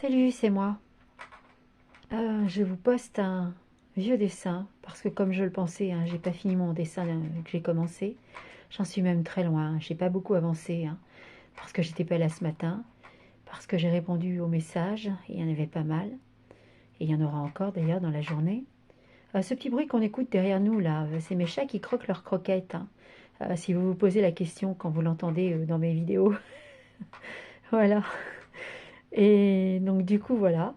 Salut, c'est moi. Je vous poste un vieux dessin parce que comme je le pensais, hein, j'ai pas fini mon dessin que j'ai commencé. J'en suis même très loin. J'ai pas beaucoup avancé hein, parce que j'étais pas là ce matin, parce que j'ai répondu aux messages. Et il y en avait pas mal et il y en aura encore d'ailleurs dans la journée. Ce petit bruit qu'on écoute derrière nous là, c'est mes chats qui croquent leurs croquettes, hein. Si vous vous posez la question quand vous l'entendez dans mes vidéos, voilà. Et donc du coup voilà.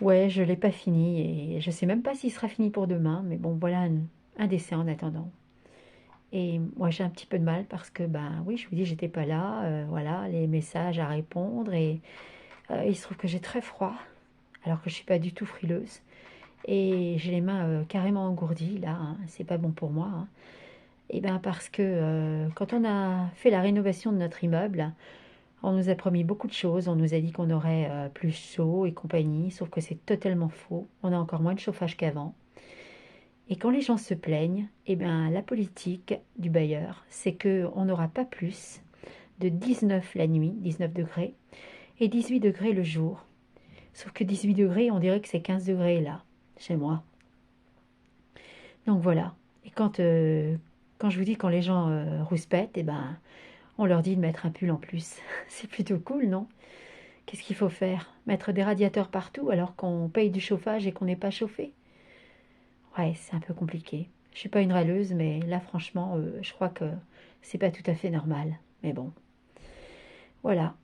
Ouais, je l'ai pas fini et je sais même pas s'il sera fini pour demain, mais bon, voilà un dessin en attendant. Et moi, j'ai un petit peu de mal parce que, ben oui, je vous dis, j'étais pas là, voilà, les messages à répondre et il se trouve que j'ai très froid, alors que je suis pas du tout frileuse et j'ai les mains carrément engourdies là, hein, c'est pas bon pour moi, hein. Et ben parce que quand on a fait la rénovation de notre immeuble, on nous a promis beaucoup de choses, on nous a dit qu'on aurait plus chaud et compagnie, sauf que c'est totalement faux. On a encore moins de chauffage qu'avant. Et quand les gens se plaignent, eh bien, la politique du bailleur, c'est qu'on n'aura pas plus de 19 la nuit, 19 degrés, et 18 degrés le jour. Sauf que 18 degrés, on dirait que c'est 15 degrés là, chez moi. Donc voilà. Et quand je vous dis quand les gens rouspètent, eh ben, on leur dit de mettre un pull en plus. C'est plutôt cool, non? Qu'est-ce qu'il faut faire? Mettre des radiateurs partout alors qu'on paye du chauffage et qu'on n'est pas chauffé? Ouais, c'est un peu compliqué. Je suis pas une râleuse, mais là, franchement, je crois que c'est pas tout à fait normal. Mais bon, voilà.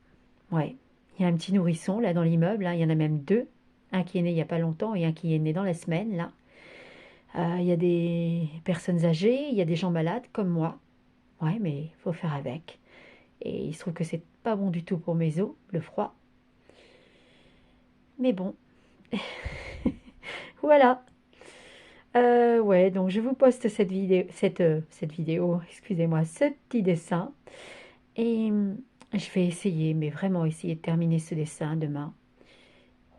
Ouais. Il y a un petit nourrisson là dans l'immeuble, hein. Il y en a même deux. Un qui est né il y a pas longtemps et un qui est né dans la semaine, là. Il y a des personnes âgées, il y a des gens malades comme moi. Ouais, mais il faut faire avec. Et il se trouve que c'est pas bon du tout pour mes os, le froid. Mais bon, voilà. Ouais, donc je vous poste cette vidéo, excusez-moi, ce petit dessin. Et je vais essayer, mais vraiment essayer de terminer ce dessin demain.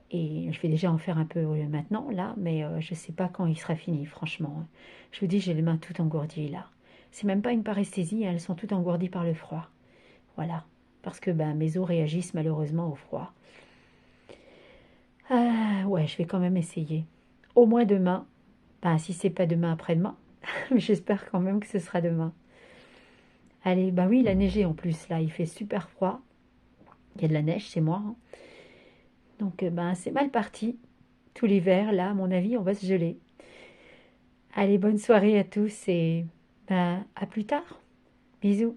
Et je vais déjà en faire un peu maintenant, là, mais je ne sais pas quand il sera fini, franchement. Je vous dis, j'ai les mains toutes engourdies, là. C'est même pas une paresthésie, hein, elles sont toutes engourdies par le froid. Voilà. Parce que ben, mes os réagissent malheureusement au froid. Ouais, je vais quand même essayer. Au moins demain. Ben, si c'est pas demain après-demain. Mais j'espère quand même que ce sera demain. Allez, bah oui, il a neigé en plus, là. Il fait super froid. Il y a de la neige chez moi, hein. Donc, ben, c'est mal parti. Tout l'hiver, là, à mon avis, on va se geler. Allez, bonne soirée à tous et ben, à plus tard. Bisous.